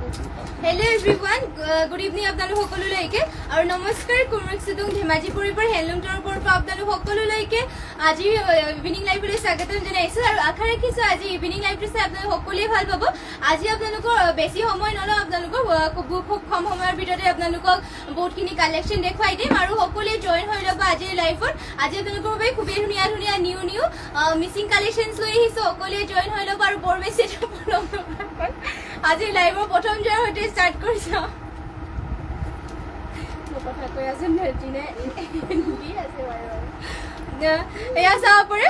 Hello everyone, good evening আপোনালোক সকলোলৈকে আৰু নমস্কাৰ কুমৰক সিদুং ধেমাজি পৰিবৰ হেলুম টৰ ওপৰৰ পৰা আপোনালোক সকলোলৈকে আজি ইভিনিং লাইভলৈ স্বাগতম জনাইছো আৰু আশা ৰাখিছো আজি ইভিনিং লাইভটো চাই আপোনালোক সকলোৱে ভাল পাব আজি আপোনালোকৰ বেছি সময় নলওঁ আপোনালোকৰ খুব কম সময়ৰ ভিতৰতে আপোনালোকক বহুতখিনি কালেকশ্যন দেখুৱাই দিম আৰু সকলোৱে জয়েন হৈ ল'ব আজিৰ লাইভত আজি আপোনালোকৰ বাবে খুবেই ধুনীয়া ধুনীয়া নিউ মিচিং কালেকশ্যনছ লৈ আহিছো সকলোৱে জয়েন হৈ ল'ব আৰু বৰ বেছি আজি লাইভৰ প্ৰথম জয়ৰ সৈতে ষ্টাৰ্ট কৰিছো কথা কৈ আছো নেজিনে দি আছে বাৰু এয়া চাব পাৰে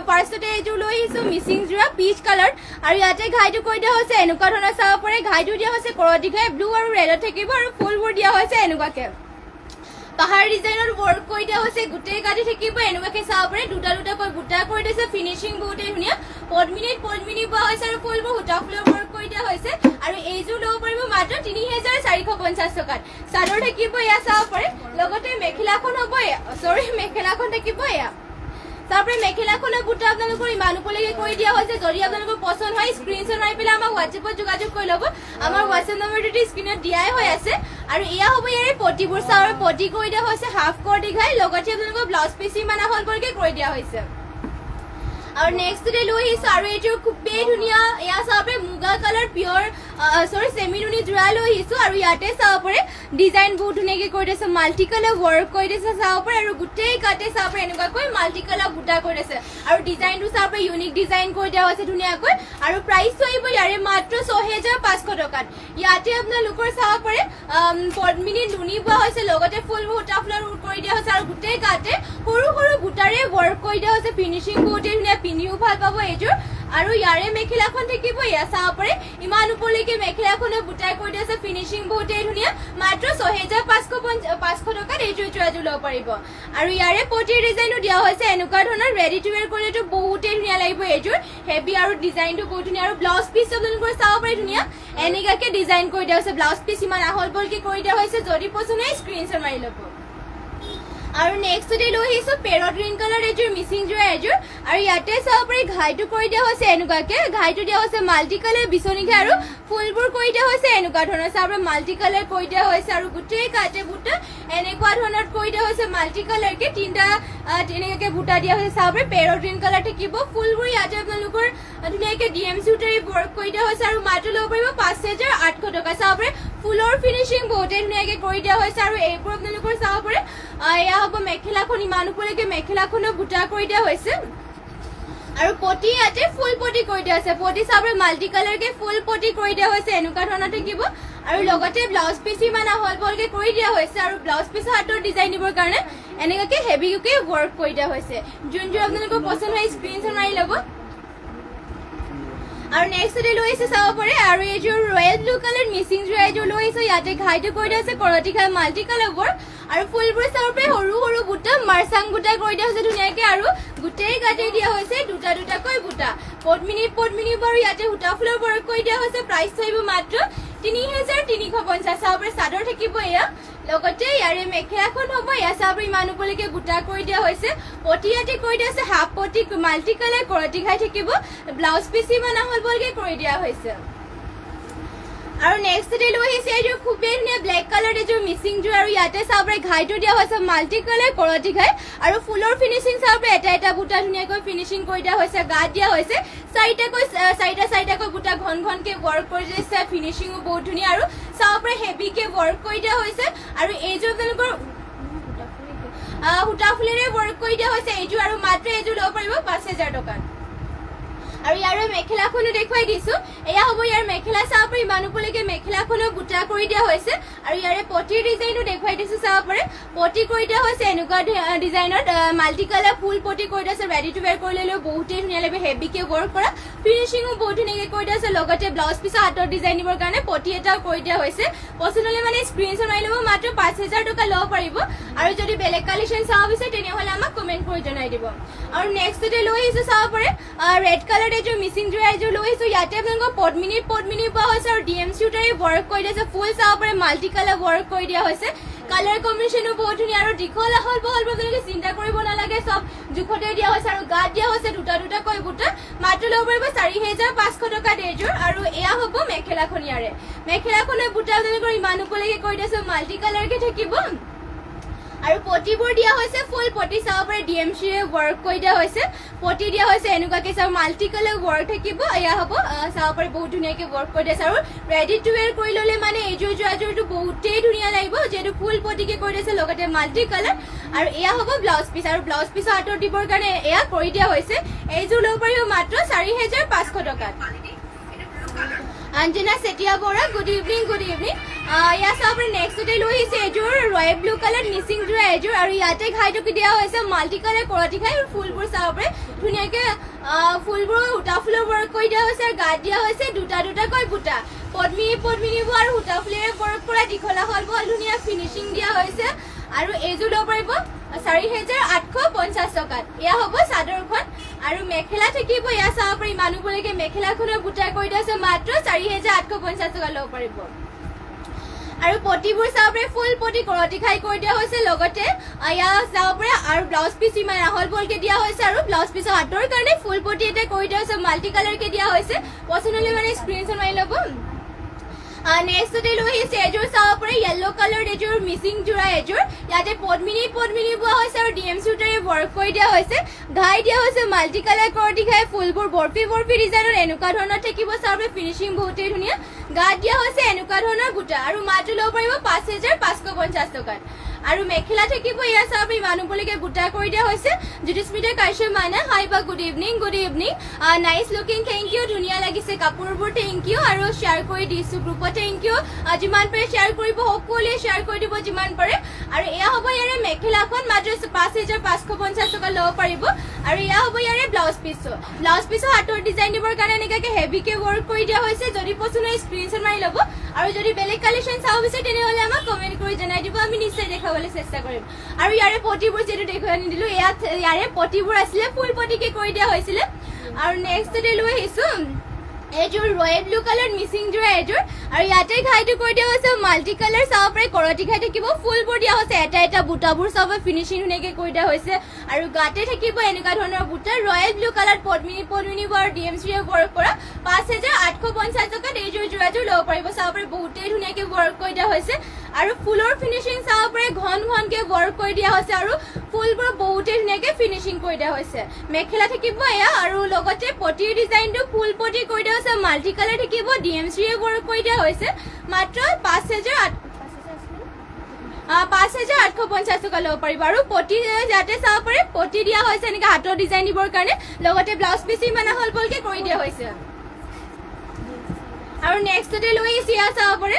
ফাৰ্ষ্টতে এইটো লৈ আহিছো মিচিং যোৰা পিচ কালাৰ আৰু ইয়াতে ঘাইটো কৈ দিয়া হৈছে এনেকুৱা ধৰণৰ চাব পাৰে ঘাইটো দিয়া হৈছে কৰতি ঘাই ব্লু আৰু ৰেডত থাকিব আৰু ফুলবোৰ দিয়া হৈছে এনেকুৱাকে পাহাৰ ডিজাইনৰ ৱৰ্ক কৰি দিয়া হৈছে গোটেই কাটি থাকিব এনেকুৱাকে চাব পাৰে দুটা কৈ বুটা কৰি দিছে ফিনিচিং বহুতেই ধুনীয়া পদ্মিনী পোৱা হৈছে আৰু ফুলবোৰ সূতা ফুলৰ ৱৰ্ক কৰি দিয়া হৈছে আৰু এইযোৰ ল'ব পাৰিব মাত্ৰ ৩,৪৫০ টকাত চাদৰ থাকিব এয়া চাব পাৰে লগতে মেখেলাখন হ'ব মেখেলাখন থাকিব এয়া তাৰপৰে মেখেলাখনৰ বুটা আপোনালোকৰ ইমান উপলৈকে কৰি দিয়া হৈছে যদি আপোনালোকৰ পছন্দ হয় স্ক্ৰিনশ্বট মাৰি পেলাই আমাক হোৱাটছএপত যোগাযোগ কৰি ল'ব আমাৰ হোৱাটছএপ নম্বৰটো স্ক্ৰিনত দিয়াই হৈ আছে আৰু এয়া হ'ব ইয়াৰে পটিবোৰ চাওৰ পটি কৰি দিয়া হৈছে হাফ কৰটি ঘাই লগতে আপোনালোকৰ ব্লাউজ পিচ ইমান আহল পৰকে কৰি দিয়া হৈছে আৰু নেক্সট ডে লৈ আহিছো আৰু এইটো খুবেই ধুনীয়া এয়া চাব পাৰে মুগা কালাৰ পিয়ৰ চেমি নুনি যোৰা লৈ আহিছো আৰু ইয়াতে চাব পাৰে ডিজাইন বহুত ধুনীয়াকৈ কৰি দিছে মাল্টি কালাৰ ৱৰ্ক কৰি দিছে চাব পাৰে আৰু গোটেই কাটে চাব পাৰে এনেকুৱাকৈ মাল্টি কালাৰ বুটা কৰি দিছে আৰু ডিজাইনটো চাব পাৰে ইউনিক ডিজাইন কৰি দিয়া হৈছে ধুনীয়াকৈ আৰু প্ৰাইচটো আহিব ইয়াৰে মাত্ৰ ৬,৫০০ টকাত ইয়াতে আপোনালোকৰ চাব পাৰে পদ্মিনী নুনি বোৱা হৈছে লগতে ফুল সূতা ফুলৰ কৰি দিয়া হৈছে আৰু গোটেই কাটে সৰু সৰু বুটাৰে ৱৰ্ক কৰি দিয়া হৈছে ফিনিচিং বহুতেই ধুনীয়া পিন্ধিও ভাল পাব এইযোৰ আৰু ইয়াৰে মেখেলাখন থাকিব এয়া চাব পাৰে ইমান উপলৈকে মেখেলাখনৰ বুটাই কৰি দিছে ফিনিচিং বহুতেই ধুনীয়া মাত্ৰ ৬,৫০০ টকাত এইযোৰ যোৰাযোৰ ল'ব পাৰিব আৰু ইয়াৰে পটিৰ ডিজাইনো দিয়া হৈছে এনেকুৱা ধৰণৰ ৰেডি টু ৱেৰ কৰিলেতো বহুতেই ধুনীয়া লাগিব এইযোৰ হেভি আৰু ডিজাইনটো বহুত ধুনীয়া আৰু ব্লাউজ পিচ আপোনালোকৰ চাব পাৰে ধুনীয়া এনেকুৱাকে ডিজাইন কৰি দিয়া হৈছে ব্লাউজ পিচ ইমান আহল বহলকে কৰি দিয়া হৈছে যদি পছন্দ হয় স্ক্ৰিনশ্বট মাৰি ল'ব আৰু নেক্সট ডে লৈ আহিছো পেৰট গ্ৰীণ কালাৰ এইযোৰ মিচিং যোৰা এইযোৰ আৰু ইয়াতে চাব পাৰি ঘাইটো কৰি দিয়া হৈছে এনেকুৱাকে ঘাইটো দিয়া হৈছে মাল্টি কালাৰ বিচনী ঘাই আৰু ফুলবোৰ কৰি দিয়া হৈছে এনেকুৱা ধৰণৰ চাব পাৰে মাল্টি কালাৰ কৰি দিয়া হৈছে আৰু গোটেই কাটে বুটা এনেকুৱা ধৰণৰ কৰি দিয়া হৈছে মাল্টি কালাৰকে তিনিটা এনেকুৱাকে বুটা দিয়া হৈছে চাব পাৰে পেৰট গ্ৰীণ কালাৰ থাকিব ফুলবোৰ ইয়াতে আপোনালোকৰ ধুনীয়াকে DMC উঠাৰি ৱৰ্ক কৰি দিয়া হৈছে আৰু মাত্ৰ ল'ব পাৰিব ৫,৮০০ টকা চাব পাৰে ফুলৰ ফিনিচিং বহুতেই ধুনীয়াকে কৰি দিয়া হৈছে আৰু এইবোৰ আপোনালোকৰ চাব পাৰে এয়া হ'ব মেখেলাখন ইমান উপলৈকে মেখেলাখনো বুটা কৰি দিয়া হৈছে আৰু পটি ইয়াতে ফুল পটি কৰি দিয়া হৈছে পটি চাব মাল্টি কালাৰকে ফুল পটি কৰি দিয়া হৈছে এনেকুৱা ধৰণৰ থাকিব আৰু লগতে ব্লাউজ পিচ ইমান আহল বহলকে কৰি দিয়া হৈছে আৰু ব্লাউজ পিচৰ হাতৰ ডিজাইন দিবৰ কাৰণে এনেকুৱাকে হেভিকে ৱৰ্ক কৰি দিয়া হৈছে যোনযোৰ আপোনালোকৰ পছন্দ হয় স্ক্ৰিনশ্বট মাৰি ল'ব আৰু নেক্সট ডে লৈ আহিছে চাব পাৰে আৰু এইযোৰ ৰয়েল ব্লু কালাৰ মিচিং যোৰা এইযোৰ লৈ আহিছে ইয়াতে ঘাইটো কৰি দিয়া হৈছে কৰতি ঘাই মাল্টি কালাৰ ৱৰ্ক আৰু ফুলবোৰ চাব পাৰে সৰু সৰু বুটা মাৰ্চাং বুটা কৰি দিয়া হৈছে ধুনীয়াকে আৰু গোটেই কাটি দিয়া হৈছে দুটাকৈ বুটা পদ্মিনী বাৰু ইয়াতে সূতা ফুলৰ ৱৰ্ক কৰি দিয়া হৈছে প্ৰাইচ থাকিব মাত্ৰ ৩,৩৫০ চাব পাৰে চাদৰ থাকিব এয়া লগতে ইয়াৰে মেখেলাখন হ'ব এয়া চাব ইমান উপলৈকে বুটা কৰি দিয়া হৈছে পটি ইয়াতে কৰি দিয়া হৈছে হাফ পটি মাল্টি কালাৰ কৰতি ঘাই থাকিব ব্লাউজ পিচ ইমান আহল বহলকে কৰি দিয়া হৈছে আৰু নেক্সট ডে লৈ আহিছে এইযোৰ খুবেই ধুনীয়া ব্লেক কালাৰ এইযোৰ মিচিং যোৰ আৰু ইয়াতে চাব পাৰে ঘাইটো দিয়া হৈছে মাল্টি কালাৰ কৰতি ঘাই আৰু ফুলৰ ফিনিচিং চাব পাৰে এটা বুটা ধুনীয়াকৈ ফিনিচিং কৰি দিয়া হৈছে গাত দিয়া হৈছে চাৰিটাকৈ বুটা ঘনকে ৱৰ্ক কৰি দিছে ফিনিচিঙো বহুত ধুনীয়া আৰু চাব পাৰে হেভিকে ৱৰ্ক কৰি দিয়া হৈছে আৰু এইযোৰ আপোনালোকৰ সূতা ফুলেৰে ৱৰ্ক কৰি দিয়া হৈছে এইযোৰ আৰু মাত্ৰ এইযোৰ ল'ব পাৰিব ৫,০০০ টকাত আৰু ইয়াৰে মেখেলাখনো দেখুৱাই দিছো এয়া হ'ব ইয়াৰ মেখেলা চাব পাৰে ইমান উপলৈকে মেখেলাখনো বুটা কৰি দিয়া হৈছে আৰু ইয়াৰে পটিৰ ডিজাইনো দেখুৱাই দিছো চাব পাৰে পটি কৰি দিয়া হৈছে এনেকুৱা ডিজাইনত মাল্টি কালাৰ ফুল পটি কৰি দিয়া হৈছে ৰেডি টু ৱেৰ কৰি ল'লেও বহুতেই ধুনীয়া লাগিব হেভিকে ৱৰ্ক কৰা ফিনিচিঙো বহুত ধুনীয়াকে কৰি দিয়া হৈছে লগতে ব্লাউজ পিচৰ হাতৰ ডিজাইন দিবৰ কাৰণে পটি এটাও কৰি দিয়া হৈছে পছন্দ হ'লে মানে স্ক্ৰিনশ্বট মাৰি ল'ব মাত্ৰ ৫,০০০ টকা ল'ব পাৰিব আৰু যদি বেলেগ কালেকশ্যন চাব বিচাৰে তেনেহ'লে আমাক কমেণ্ট কৰি জনাই দিব আৰু নেক্সট ডে লৈ আহিছো চাব পাৰে ৰেড কালাৰ এইযোৰ মিচিং যোৰা এইযোৰ লৈ আহিছো ইয়াতে আপোনালোকৰ পদ্মিনী পোৱা হৈছে আৰু DMC উঠাৰি ৱৰ্ক কৰি দিছে ফুল চাব পাৰে মাল্টি কালাৰ ৱৰ্ক কৰি দিয়া হৈছে কালাৰ কম্বিনেশ্যনো বহুত ধুনীয়া আৰু দীঘল আহল বহল আপোনালোকে চিন্তা কৰিব নালাগে সব জোখতে দিয়া হৈছে আৰু গাত দিয়া হৈছে দুটা দুটাকৈ বুটা মাত্ৰ ল'ব পাৰিব 4500 টকা এযোৰ আৰু এয়া হ'ব মেখেলাখনিয়াৰে মেখেলাখনৰ বুটা আপোনালোকৰ ইমান উপলৈকে কৈ দিছো মাল্টি কালাৰকে থাকিব আৰু পটিবোৰ দিয়া হৈছে ফুল পটি চাব পাৰে ডিএমসি ৰে ওয়াৰ্ক কৰি দিয়া হৈছে পটি দিয়া হৈছে এনেকুৱাকে চাও মাল্টি কালাৰ ওয়াৰ্ক থাকিব এয়া হ'ব চাব পাৰে বহুত ধুনীয়াকে ওয়াৰ্ক কৰি দিছে আৰু ৰেডি টু ওয়্যাৰ কৰি ললে মানে এইযোৰ যোৱাযোৰটো বহুতেই ধুনীয়া লাগিব যেটো ফুল পটিকে কৰি দিছে লগতে মাল্টি কালাৰ আৰু এয়া হ'ব ব্লাউজ পিস আৰু ব্লাউজ পিসৰ আঁতৰ দিবৰ কাৰণে এয়া কৰি দিয়া হৈছে এইযোৰ ল'ব পাৰিব মাত্ৰ 4500 টকাত अंजना सेठिया बोरा गुड इवनिंग या सब नेक्स्ट डे লৈ আহিছে এযোৰ ৰয়েল ব্লু কালাৰ মিসিং যোৰা এযোৰ আৰু ইয়াতে ঘাইটো কি দিয়া হৈছে মাল্টি কালাৰ কৰাটি ঘাই আৰু ফুলবোৰ চাব পাৰে ধুনীয়াকে ফুলবোৰ উটা ফুলৰ ওয়াৰ্ক কৰি দিয়া হৈছে আৰু গাত দিয়া হৈছে দুটা দুটা কৈ বুটা পদ্মিনীবোৰ আৰু উটা ফুলেৰে ওয়াৰ্ক কৰা দীঘলা হল বল ধুনীয়া ফিনিশিং দিয়া হৈছে আৰু এইযোৰ ল'ব পাৰিব 4850 টকাত এয়া হ'ব চাদৰখন আৰু মেখেলা থাকিব এয়া চাব পাৰি মানুহবোৰকে মেখেলাখনৰ বুটা কৰি দিছে মাত্ৰ 4850 টকা ল'ব পাৰিব আৰু পটিবোৰ চাব পাৰে ফুল পটি কৰাটি খাই কৰি দিয়া হৈছে লগতে এয়া চাব পাৰে আৰু ব্লাউজ পিস ইমান আহল বলকে দিয়া হৈছে আৰু ব্লাউজ পিসৰ হাতৰ কাৰণে ফুল পটি এটা কৰি দিয়া হৈছে মাল্টি কালাৰকে দিয়া হৈছে পছন্দ হ'লে মানে স্ক্ৰিনশ্বট মাৰি ল'ব नेक्स्ट डे লৈ আহিছে এযোৰ চাব পাৰে yellow color এযোৰ মিসিং জোৰা এযোৰ ইয়াতে পদ্মিনী বুৱা হৈছে আৰু ডিএম সুটাৰে ওয়াৰ্ক কৰি দিয়া হৈছে ঘাই দিয়া হৈছে মাল্টি কালাৰ কৰটি ঘাই ফুলবোৰ বৰফি ডিজাইনৰ এনেকুৱা ধৰণৰ থাকিব চাব ফিনিশিং বহুতেই ধুনীয়া গাত দিয়া হৈছে এনেকুৱা ধৰণৰ বুটা আৰু মাত্ৰ ল'ব পাৰিব 5550 টকাত আৰু মেখেলা থাকিব ইয়া চাব মানুহবোৰকে বুটা কৰি দিয়া হৈছে জ্যোতিস্মিতা কাশ্যপ মানা হাই বা good evening nice looking thank you ধুনীয়া লাগিছে কাপোৰবোৰ থ্যাংক ইউ আৰু শেয়াৰ কৰি দিছো গ্ৰুপত থ্যাংক ইউ যিমান পাৰে শেয়াৰ কৰিব সকলোৱে শেয়াৰ কৰি দিব যিমান পাৰে আৰু এয়া হ'ব ইয়াৰে মেখেলাখন মাত্ৰ 5550 টকা ল'ব পাৰিব আৰু এয়া হ'ব ইয়াৰে ব্লাউজ পিসৰ হাতৰ ডিজাইন দিবৰ কাৰণে এনেকৈ হেভিকে ওয়াৰ্ক কৰি দিয়া হৈছে যদি পছন্দ হয় স্ক্ৰিনশ্বট মাৰি ল'ব আৰু যদি বেলেগ কালেকশন চাও বিচাৰে তেনেহলে আমাক কমেন্ট কৰি জনাই দিব আমি নিশ্চয় দেখাবলৈ চেষ্টা কৰিম আৰু ইয়াৰে পটিবোৰ যেটো দেখুৱাই নিদিলো ইয়াৰে পটিবোৰ আছিল ফুল পটিকে কৰি দিয়া হৈছিল আৰু নেক্সট ডে লৈ আহিছো এযোৰ ৰয়েল ব্লু কালাৰ মিসিং যোৰা এযোৰ আৰু ইয়াতে ঘাইটো কৰি দিয়া হৈছে মাল্টি কালাৰ চাব পাৰে কৰাটি ঘাই থাকিব ফুলবোৰ দিয়া হৈছে এটা বুটাবোৰ চাব ফিনিশিং ধুনীয়াকে কৰি দিয়া হৈছে আৰু গাতে থাকিব এনেকুৱা ধৰণৰ বুটা ৰয়েল ব্লু কালাৰ পদ্মিনী বৰ ডিএমসি ৰে ওয়াৰ্ক কৰা 5850 টকাত এইযোৰ যোৰাযোৰ ল'ব পাৰিব চাব পাৰে বহুতেই ধুনীয়াকে ওয়াৰ্ক কৰি দিয়া হৈছে আৰু ফুলৰ ফিনিশিং চাব পাৰে ঘনকে ওয়াৰ্ক কৰি দিয়া হৈছে আৰু ফুলবোৰ বহুতেই ধুনীয়াকে ফিনিশিং কৰি দিয়া হৈছে মেখেলা থাকিব এয়া আৰু লগতে পটিৰ ডিজাইনটো ফুল পটি কৰি দিয়া হৈছে মাল্টি কালাৰ থাকিব ডিএমসি ৰে ওয়াৰ্ক কৰি দিয়া হৈছে মাত্ৰ 5850 টকা ল'ব পাৰিব আৰু পটি যাতে চাব পাৰে পটি দিয়া হৈছে এনেকৈ হাতৰ ডিজাইন দিবৰ কাৰণে লগতে ব্লাউজ পিস ইমান আহল বলকে কৰি দিয়া হৈছে আৰু নেক্সট ডে লৈ আহিছে চাব পাৰে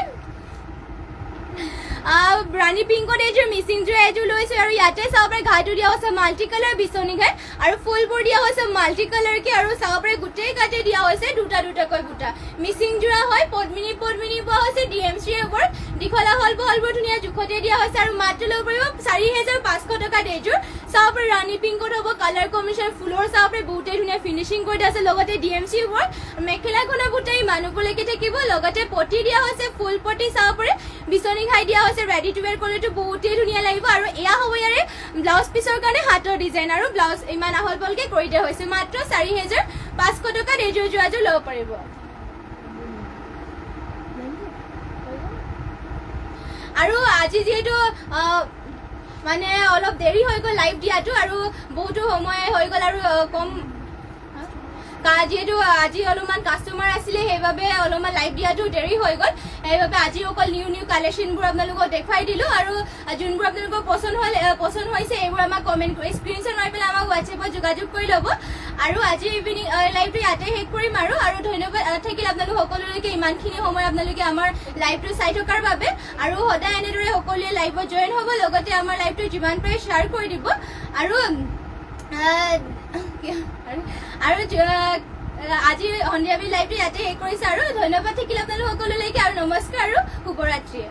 रानी पिंकत एजोर मिसिंग जोरा एजोर লৈছে আৰু ইয়াতে চাব পাৰে ঘাইটো দিয়া হৈছে মাল্টি কালাৰ বিচনি ঘাই আৰু ফুলবোৰ দিয়া হৈছে মাল্টি কালাৰ কি আৰু চাব পাৰে গুটেই কাটে দিয়া হৈছে দুটা কৈ বুটা মিসিং যোৰা হয় পদ্মিনী বোৱা হৈছে ডিএমসি ৰ ওপৰত দীঘলা হল বলবোৰ ধুনীয়া জুখতে দিয়া হৈছে আৰু মাত্ৰ ল'ব পাৰিব 4500 টকা এজোৰ চাব পাৰে ৰানী পিংকত হ'ব কালাৰ কম্বিনেশ্যন ফুলৰ চাব পাৰে বহুতেই ধুনীয়া ফিনিশিং কৰি দিয়া আছে লগতে ডিএমসি ৰ ওপৰত মেখেলাখনৰ বুটাই মানুহলৈকে থাকিব লগতে পটি দিয়া হৈছে ফুল পটি চাব পাৰে বিচনি ঘাই দিয়া হৈছে ৰেডি টু ওয়্যাৰ কৰিলেটো বহুতেই ধুনীয়া লাগিব আৰু এয়া হ'ব ইয়াৰে ব্লাউজ পিসৰ কাৰণে হাতৰ ডিজাইন আৰু ব্লাউজ ইমান আহল বলকে কৰি দিয়া হৈছে মাত্ৰ 4500 টকা এজোৰ যোৱাযোৰ ল'ব পাৰিব আৰু আজি যেহেতু মানে অলপ দেৰি হৈ গ'ল লাইভ দিয়াটো আৰু বহুতো সময় হৈ গ'ল আৰু কম যেহেতু আজি অলপমান কাষ্টমাৰ আছিলে সেইবাবে অলপমান লাইভ দিয়াটো দেৰি হৈ গ'ল সেইবাবে আজি অকল নিউ কালেকশ্যনবোৰ আপোনালোকক দেখাই দিলো আৰু যোনবোৰ আপোনালোকৰ পছন্দ হৈছে এইবোৰ আমাক কমেন্ট কৰি স্ক্ৰিনশ্বট মাৰি পেলাই আমাক হোৱাটছএপত যোগাযোগ কৰি ল'ব আৰু আজি ইভিনিং লাইভটো ইয়াতে শেষ কৰিম আৰু ধন্যবাদ থাকিল আপোনালোক সকলোলৈকে ইমানখিনি সময় আপোনালোকে আমাৰ লাইভটো চাই থকাৰ বাবে আৰু সদায় এনেদৰে সকলোৱে লাইভত জইন হ'ব লগতে আমাৰ লাইভটো যিমান পাৰে শ্বেয়াৰ কৰি দিব আৰু আজি সন্ধিয়া লাইভটো ইয়াতে শেষ কৰিছে আৰু ধন্যবাদ থাকিল আপোনালোক সকলোলৈকে আৰু নমস্কাৰ আৰু শুভৰাত্ৰি